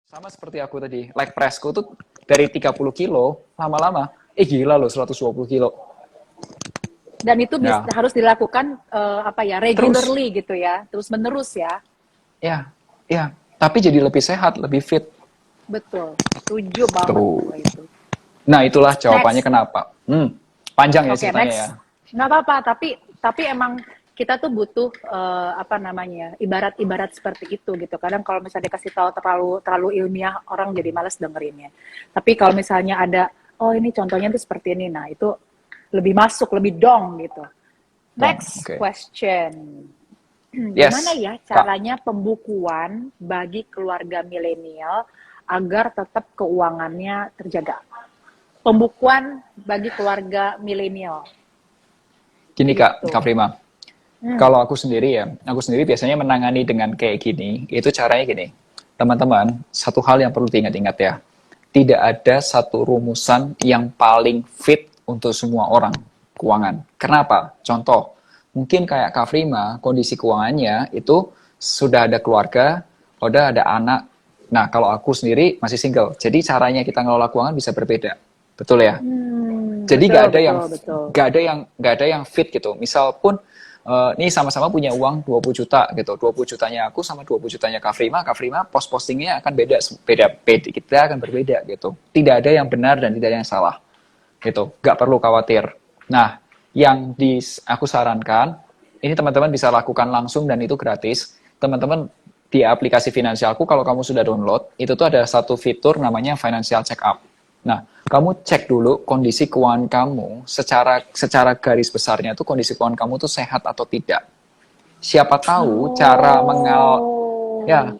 Sama seperti aku tadi, leg pressku tuh dari 30 kilo, lama-lama, gila loh 120 kilo. Dan itu Ya, harus dilakukan apa ya, terus, regularly gitu ya, terus menerus ya. ya, ya. Tapi jadi lebih sehat, lebih fit. Betul, setuju banget Tuh. kalau itu. Nah, itulah jawabannya Next, kenapa. Panjang ya oke, ceritanya ya. next. Nggak apa-apa, tapi emang kita tuh butuh apa namanya, ibarat-ibarat seperti itu gitu. Kadang kalau misalnya dikasih tahu terlalu terlalu ilmiah, orang jadi males dengerinnya. Tapi kalau misalnya ada, oh ini contohnya tuh seperti ini, nah itu lebih masuk, lebih dong gitu. Dong, Next oke. question. Gimana Yes, ya Kak. caranya pembukuan bagi keluarga milenial agar tetap keuangannya terjaga? Pembukuan bagi keluarga milenial Gini Kak gitu. Prima. Hmm. Kalau aku sendiri biasanya menangani dengan kayak gini, itu caranya gini. Teman-teman, satu hal yang perlu diingat-ingat ya. Tidak ada satu rumusan yang paling fit untuk semua orang keuangan. Kenapa? Contoh, mungkin kayak Kak Prima, kondisi keuangannya itu sudah ada keluarga, udah ada anak. Nah, kalau aku sendiri masih single. Jadi caranya kita ngelola keuangan bisa berbeda. Betul ya? Jadi Betul, betul, betul. nggak ada yang fit gitu. Misal pun ini sama-sama punya uang 20 juta gitu. 20 jutanya aku sama 20 jutanya Kak Frima pos postingnya akan beda beda kita akan berbeda gitu. Tidak ada yang benar dan tidak ada yang salah gitu. Nggak perlu khawatir. Nah, yang aku sarankan ini teman-teman bisa lakukan langsung dan itu gratis. Teman-teman di aplikasi finansialku kalau kamu sudah download, itu tuh ada satu fitur namanya financial check up. Nah, kamu cek dulu kondisi keuangan kamu secara garis besarnya tuh kondisi keuangan kamu tuh sehat atau tidak. Siapa tahu cara ya, Oh,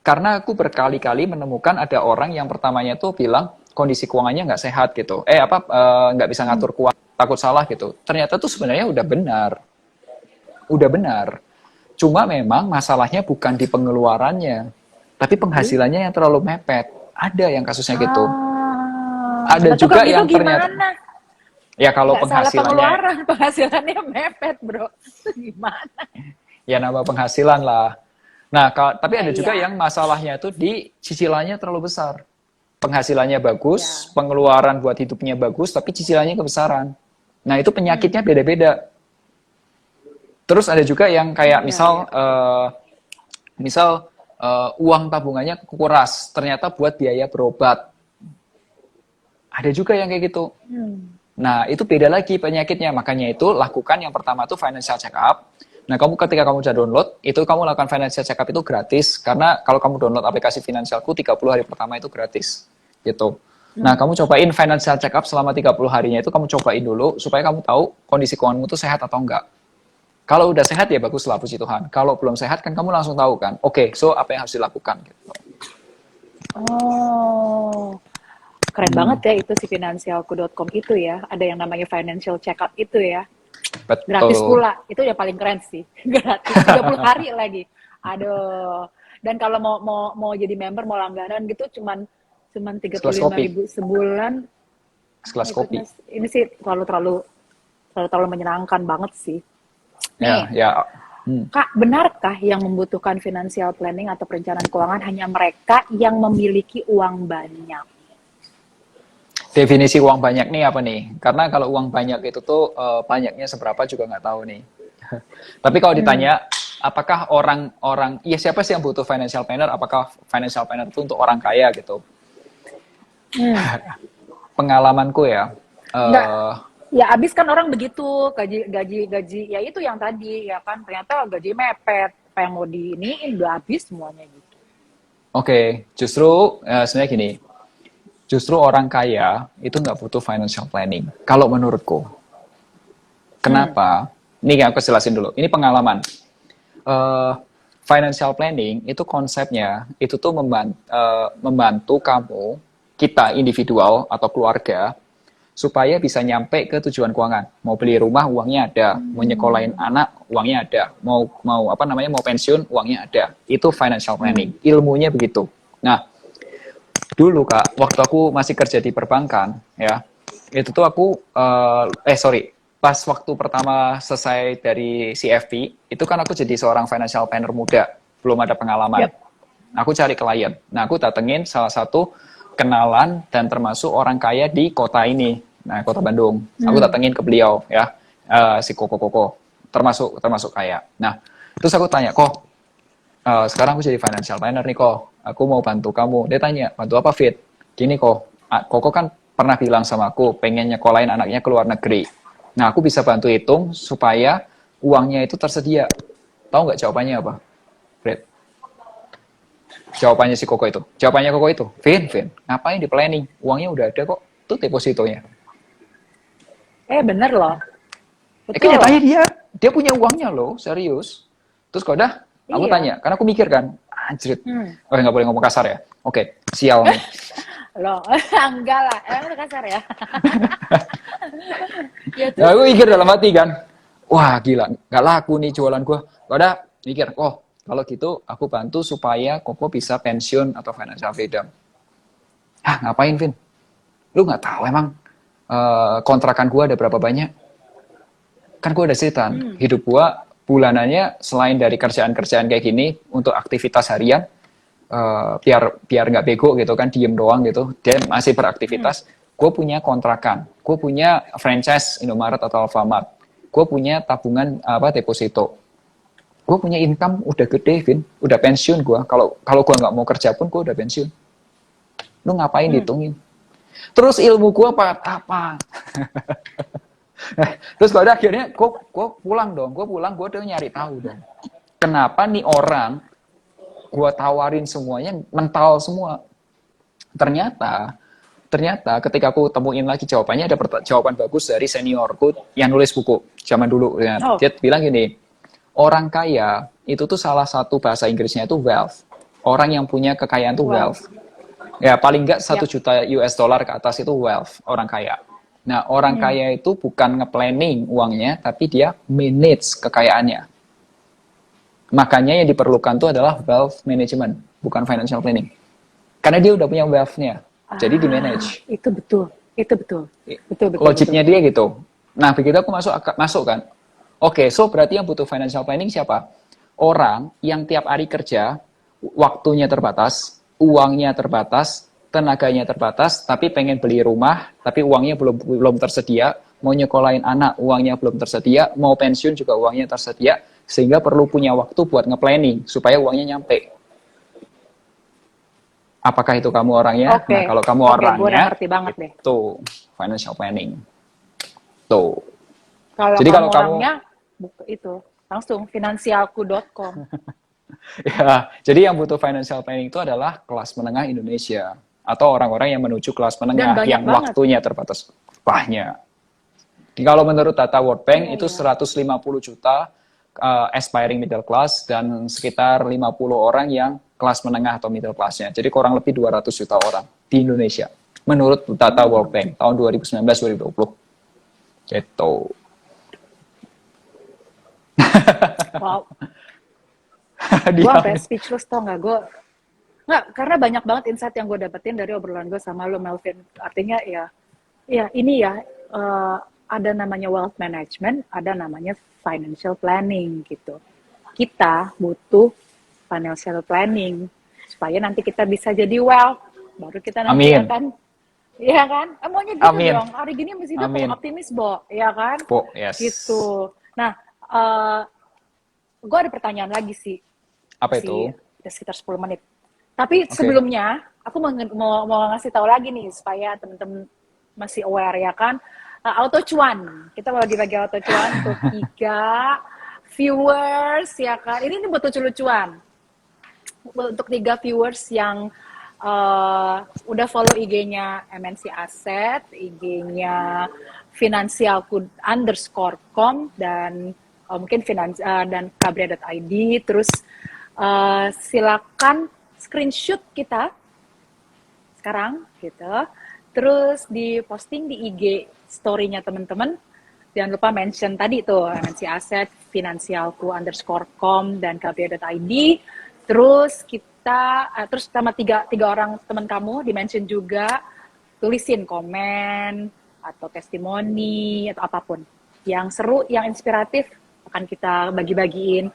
karena aku berkali-kali menemukan ada orang yang pertamanya tuh bilang kondisi keuangannya nggak sehat gitu. Nggak bisa hmm. ngatur keuangan, takut salah gitu. Ternyata tuh sebenarnya udah benar. Cuma memang masalahnya bukan di pengeluarannya, tapi Tapi, penghasilannya yang terlalu mepet. Ada yang kasusnya gitu. Ada nah tuh juga kalau gitu yang ternyata gimana? ya kalau Nggak salah penghasilannya pengeluaran, penghasilannya mepet, bro. Gimana? ya nambah penghasilan lah. Nah, tapi Ya ada juga iya, yang masalahnya itu di cicilannya terlalu besar. Penghasilannya bagus, ya. pengeluaran buat hidupnya bagus, tapi cicilannya kebesaran. Nah, itu Hmm. penyakitnya beda-beda. Terus ada juga yang kayak Iya, iya. misal uang tabungannya kuras, ternyata buat biaya berobat. Ada juga yang kayak gitu. Hmm. Nah, itu beda lagi penyakitnya. Makanya itu lakukan yang pertama tuh financial check up. Nah, ketika kamu sudah download, itu kamu lakukan financial check up itu gratis. Karena kalau kamu download aplikasi finansialku, 30 hari pertama itu gratis. Gitu. Nah, Hmm. kamu cobain financial check up selama 30 harinya itu kamu cobain dulu supaya kamu tahu kondisi keuanganmu itu sehat atau enggak. Kalau udah sehat ya bagus lah puji Tuhan. Kalau belum sehat kan kamu langsung tahu kan. Oke, so apa yang harus dilakukan gitu. Oh, keren banget Hmm, ya itu si finansialku.com itu ya. Ada yang namanya financial check up itu ya. Gratis betul. pula. Itu yang paling keren sih. Gratis 30 hari lagi. Aduh. Dan kalau mau jadi member, mau langganan gitu cuman cuman tiga Sekelas puluh lima kopi. ribu sebulan. Oh Sekelas my kopi. goodness. Ini sih terlalu terlalu terlalu, terlalu menyenangkan banget sih. Ya, Nih, ya. Hmm. Kak, benarkah yang membutuhkan financial planning atau perencanaan keuangan hanya mereka yang memiliki uang banyak? Definisi uang banyak nih apa nih? Karena kalau uang banyak itu tuh banyaknya seberapa juga nggak tahu nih. Tapi kalau Hmm. ditanya, apakah orang-orang, ya siapa sih yang butuh financial planner? Apakah financial planner itu untuk orang kaya gitu? Hmm. Pengalamanku ya, Enggak, eh, ya abis kan orang begitu, gaji gaji gaji ya itu yang tadi ya kan ternyata gaji mepet, apa yang mau diiniin udah habis semuanya gitu. oke, justru sebenarnya gini, justru orang kaya itu nggak butuh financial planning. Kalau menurutku, Hmm. kenapa? Ini yang aku jelasin dulu. Ini pengalaman. uh, Financial planning itu konsepnya itu tuh membantu kamu, kita individual atau keluarga supaya bisa nyampe ke tujuan keuangan. Mau beli rumah uangnya ada, mau nyekolahin Hmm. anak uangnya ada, mau mau apa namanya mau pensiun uangnya ada. Itu financial Hmm. planning. Ilmunya begitu. Nah, dulu Kak, waktu aku masih kerja di perbankan ya, itu tuh aku sorry, pas waktu pertama selesai dari CFP, itu kan aku jadi seorang financial planner muda, belum ada pengalaman. Yep. Aku cari klien. Nah, aku datengin salah satu kenalan dan termasuk orang kaya di kota ini. Nah, kota Bandung. Aku datengin ke beliau ya, si Koko termasuk kaya. Nah, terus aku tanya, kok sekarang aku jadi financial planner nih kok. Aku mau bantu kamu. Dia tanya, bantu apa Fit? Gini kok, Koko kan pernah bilang sama aku pengen nyekolahin anaknya ke luar negeri. Nah, aku bisa bantu hitung supaya uangnya itu tersedia. Tahu nggak jawabannya apa, Fred? Jawabannya si Koko itu. Jawabannya Koko itu, Vin, ngapain di planning? Uangnya udah ada kok. Itu depositonya. Bener loh. Betul loh. Kenyataannya dia punya uangnya loh, serius. Terus kok dah, aku Iya. tanya, karena aku mikir kan, anjrit, nggak boleh ngomong kasar ya. Oke, sial nih. Loh, enggak lah. Emang udah kasar ya? Ya Nah, terus. aku mikir dalam hati kan, wah gila, nggak laku nih jualan gue. Pada mikir, oh kalau gitu aku bantu supaya Koko bisa pensiun atau financial freedom. Hah ngapain Vin? Lu nggak tahu emang kontrakan gue ada berapa banyak? Kan gue udah cerita, hidup gue bulanannya selain dari kerjaan-kerjaan kayak gini untuk aktivitas harian, biar nggak bego gitu kan, diem doang gitu, dia masih beraktivitas. Gue punya kontrakan, gue punya franchise Indomaret atau Alfamart, gue punya tabungan deposito, gue punya income udah gede, Vin, udah pensiun gue. Kalau gue nggak mau kerja pun gue udah pensiun. Lu ngapain dihitungin? Terus ilmu gue apa? Terus pada akhirnya gue pulang dong, gue udah nyari tahu dong. Kenapa nih orang gue tawarin semuanya mental semua? Ternyata ketika aku temuin lagi jawabannya, ada jawaban bagus dari seniorku yang nulis buku zaman dulu. Ya. Dia bilang gini, orang kaya itu tuh salah satu bahasa Inggrisnya itu wealth. Orang yang punya kekayaan itu wealth. Ya paling nggak 1 juta US dollar ke atas itu wealth, orang kaya. Nah orang kaya itu bukan nge-planning uangnya, tapi dia manage kekayaannya. Makanya yang diperlukan itu adalah wealth management, bukan financial planning. Karena dia udah punya wealth-nya, jadi di manage. Itu betul. Logiknya dia gitu. Nah begitu aku masuk kan. Oke, so berarti yang butuh financial planning siapa? Orang yang tiap hari kerja, waktunya terbatas, uangnya terbatas, tenaganya terbatas, tapi pengen beli rumah, tapi uangnya belum tersedia, mau nyekolahin anak, uangnya belum tersedia, mau pensiun juga uangnya tersedia, sehingga perlu punya waktu buat nge-planning supaya uangnya nyampe. Apakah itu kamu orangnya? Nah, kalau kamu orangnya, itu financial planning. Tuh. Jadi kalau orangnya, itu langsung finansialku.com. Ya, jadi yang butuh financial planning itu adalah kelas menengah Indonesia atau orang-orang yang menuju kelas menengah yang waktunya terbatas. Banyak. Kalau menurut data World Bank itu 150 juta aspiring middle class dan sekitar 50 orang yang kelas menengah atau middle class-nya. Jadi kurang lebih 200 juta orang di Indonesia menurut data World Bank tahun 2019-2020. Gitu. Wow. Gue sampai speechless tau gak? Nggak, karena banyak banget insight yang gue dapetin dari obrolan gue sama lo, Melvin. Artinya ini ada namanya wealth management, ada namanya financial planning gitu. Kita butuh financial planning supaya nanti kita bisa jadi wealth, baru kita nanti akan, iya kan? Maunya gitu dong. Hari gini mesti hidup optimis, Bo, ya kan? Yes. Gitu. Nah, gue ada pertanyaan lagi sih. Apa itu? Udah sekitar 10 menit. Tapi sebelumnya, aku mau ngasih tahu lagi nih, supaya teman-teman masih aware ya kan. Auto cuan. Kita mau bagi auto cuan untuk 3 viewers ya kan. Ini buat lucu-lucuan. Untuk 3 viewers yang udah follow IG-nya MNC Asset, IG-nya finansialku_com, dan mungkin dan kabria.id. Terus silakan screenshot kita sekarang gitu, terus diposting di IG story-nya teman-teman. Jangan lupa mention tadi tuh MNC Asset, finansialku_com, dan kabria.id. Terus terus sama tiga orang teman kamu di-mention juga, tulisin komen atau testimoni atau apapun yang seru, yang inspiratif, akan kita bagi-bagiin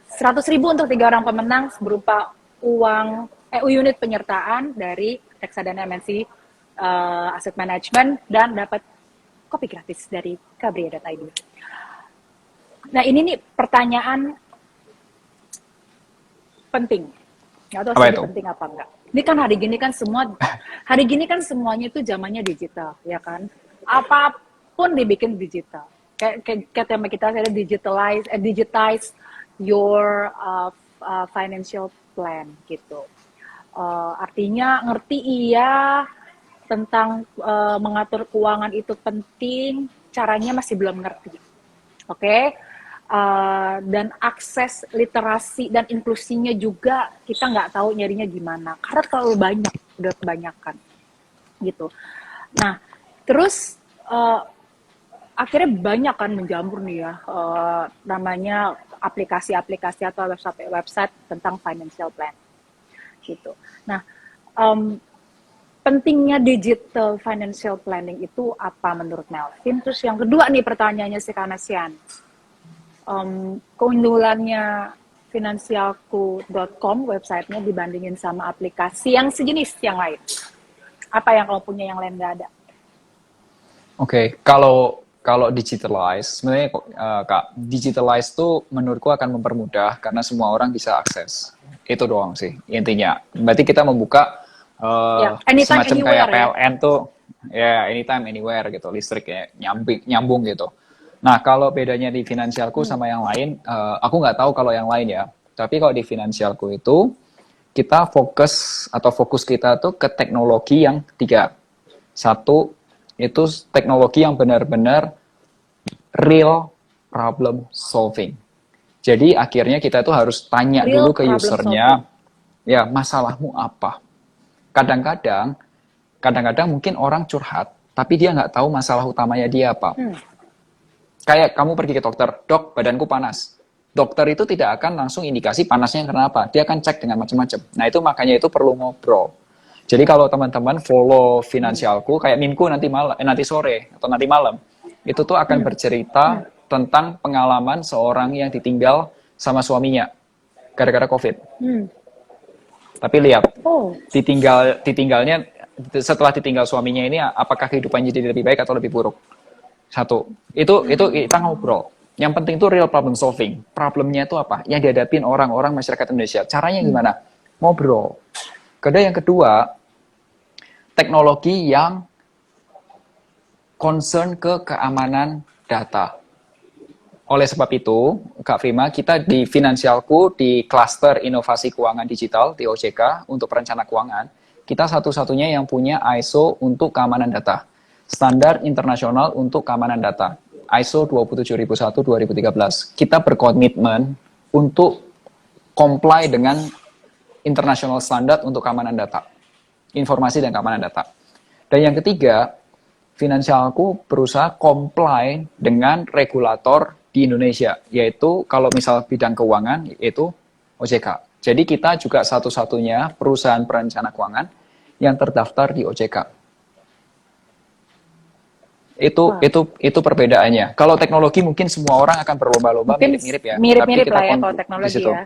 100.000 untuk 3 orang pemenang berupa unit penyertaan dari reksadana MNC Asset Management dan dapat kopi gratis dari kabria.id. Nah ini nih pertanyaan penting. Nggak tahu Apa sih itu? penting apa enggak. Ini kan hari gini kan semuanya itu zamannya digital, ya kan? Apapun dibikin digital. Kayak tema kita ada digitize your financial plan gitu. Artinya ngerti iya tentang mengatur keuangan itu penting, caranya masih belum ngerti. Oke. Dan akses literasi dan inklusinya juga kita nggak tahu nyarinya gimana karena terlalu banyak, udah kebanyakan gitu. Nah terus akhirnya banyak kan menjamur nih ya namanya aplikasi-aplikasi atau website tentang financial plan gitu. Nah pentingnya digital financial planning itu apa menurut Melvin? Terus yang kedua nih pertanyaannya si Kanasian. Keunggulannya finansialku.com websitenya dibandingin sama aplikasi yang sejenis yang lain. Apa yang kamu punya yang lain nggak ada? Oke, kalau digitalize, sebenarnya Kak, digitalize tuh menurutku akan mempermudah karena semua orang bisa akses. Itu doang sih intinya. Berarti kita membuka Anytime, semacam kayak anywhere ya. PLN tuh ya anytime anywhere gitu, listrik ya nyambung gitu. Nah, kalau bedanya di finansialku sama yang lain, aku nggak tahu kalau yang lain ya. Tapi kalau di finansialku itu kita fokus kita tuh ke teknologi yang tiga. Satu, itu teknologi yang benar-benar real problem solving. Jadi akhirnya kita tuh harus tanya Real dulu ke problem usernya, solving. ya masalahmu apa. Kadang-kadang mungkin orang curhat, tapi dia nggak tahu masalah utamanya dia apa. Kayak kamu pergi ke dokter, dok badanku panas. Dokter itu tidak akan langsung indikasi panasnya kenapa. Dia akan cek dengan macam-macam. Nah itu makanya itu perlu ngobrol. Jadi kalau teman-teman follow finansialku, kayak minggu nanti sore atau nanti malam, itu tuh akan bercerita tentang pengalaman seorang yang ditinggal sama suaminya gara-gara COVID. Tapi lihat, ditinggalnya setelah ditinggal suaminya ini, apakah kehidupannya jadi lebih baik atau lebih buruk? Satu, itu kita ngobrol. Yang penting itu real problem solving. Problemnya itu apa? Yang dihadapin orang-orang masyarakat Indonesia. Caranya gimana? Ngobrol. Yang kedua, teknologi yang concern ke keamanan data. Oleh sebab itu, Kak Prima, kita di Finansialku, di Cluster Inovasi Keuangan Digital, di OJK, untuk perencana keuangan, kita satu-satunya yang punya ISO untuk keamanan data. Standar internasional untuk keamanan data. ISO 27001-2013. Kita berkomitmen untuk comply dengan international standard untuk keamanan data. Informasi dan keamanan data. Dan yang ketiga, Finansialku berusaha comply dengan regulator di Indonesia, yaitu kalau misal bidang keuangan, yaitu OJK. Jadi kita juga satu-satunya perusahaan perencana keuangan yang terdaftar di OJK. Itu perbedaannya. Kalau teknologi mungkin semua orang akan berlomba-lomba mirip-mirip ya. Mirip-mirip lah ya kalau teknologi ya.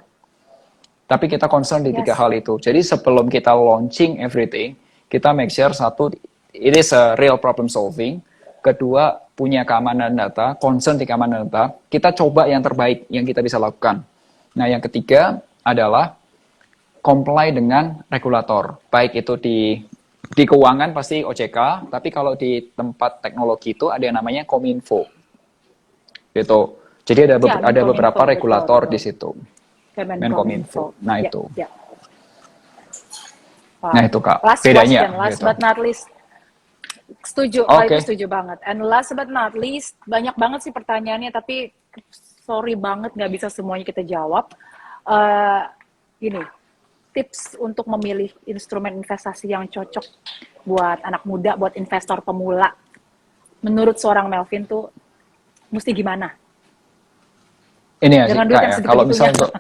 Tapi kita concern di tiga hal itu. Jadi sebelum kita launching everything, kita make sure satu, it is a real problem solving. Kedua, punya keamanan data, concern di keamanan data. Kita coba yang terbaik yang kita bisa lakukan. Nah, yang ketiga adalah comply dengan regulator. Baik itu di keuangan pasti OJK, tapi kalau di tempat teknologi itu ada yang namanya Kominfo. Gitu. Jadi ada beberapa regulator di situ. Menkominfo. Nah, itu. Nah, itu Kak. Bedanya. Last but not least. Setuju, itu setuju banget. And last but not least, banyak banget sih pertanyaannya, tapi sorry banget nggak bisa semuanya kita jawab. Ini, tips untuk memilih instrumen investasi yang cocok buat anak muda, buat investor pemula. Menurut seorang Melvin tuh, mesti gimana? Ini ya, Kak, ya. Kalau misalnya untuk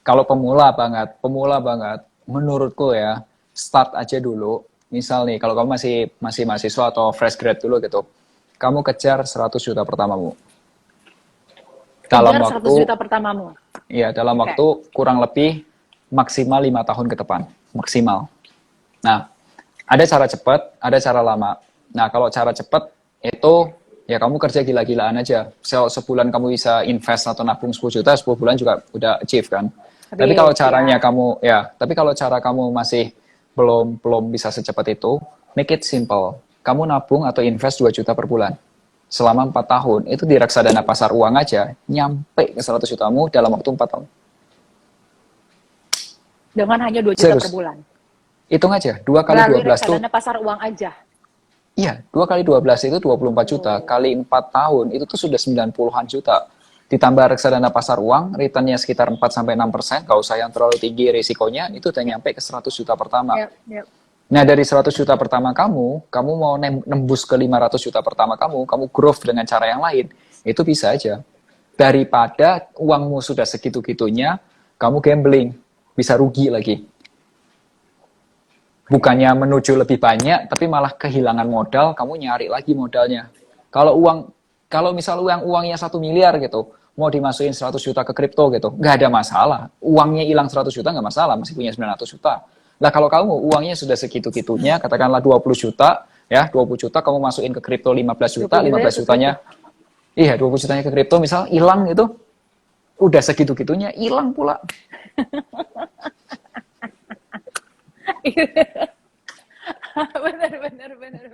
kalau pemula banget, menurutku ya, start aja dulu. Misal nih, kalau kamu masih mahasiswa atau fresh grad dulu gitu, kamu kejar 100 juta pertamamu. Kejar 100 juta pertamamu? Iya, dalam waktu kurang lebih maksimal 5 tahun ke depan, maksimal. Nah, ada cara cepat, ada cara lama. Nah, kalau cara cepat itu ya kamu kerja gila-gilaan aja. Sebulan kamu bisa invest atau nabung 10 juta, 10 bulan juga udah achieve kan. Tapi kalau caranya kamu tapi kalau cara kamu masih belum bisa secepat itu, make it simple. Kamu nabung atau invest 2 juta per bulan. Selama 4 tahun, itu di reksadana pasar uang aja, nyampe ke 100 jutamu dalam waktu 4 tahun. Dengan hanya 2 juta Serius. per bulan. Hitung aja, 2 kali Melalui 12 tuh. reksadana pasar uang aja. Iya, 2 kali 12 itu 24 juta, kali 4 tahun itu tuh sudah 90-an juta. Ditambah reksadana pasar uang, returnnya sekitar 4-6%, gak usah yang terlalu tinggi risikonya, itu udah nyampe ke 100 juta pertama. Yep. Nah, dari 100 juta pertama kamu mau nembus ke 500 juta pertama kamu growth dengan cara yang lain, itu bisa aja. Daripada uangmu sudah segitu-gitunya, kamu gambling, bisa rugi lagi. Bukannya menuju lebih banyak, tapi malah kehilangan modal, kamu nyari lagi modalnya. Kalau misal uangnya 1 miliar gitu, mau dimasukin 100 juta ke kripto gitu, nggak ada masalah. Uangnya hilang 100 juta nggak masalah, masih punya 900 juta. Nah, kalau kamu uangnya sudah segitu-gitunya, katakanlah 20 juta, ya 20 juta kamu masukin ke kripto 15 juta, 15 jutanya, 20 jutanya ke kripto misal hilang gitu, udah segitu-gitunya, hilang pula. benar.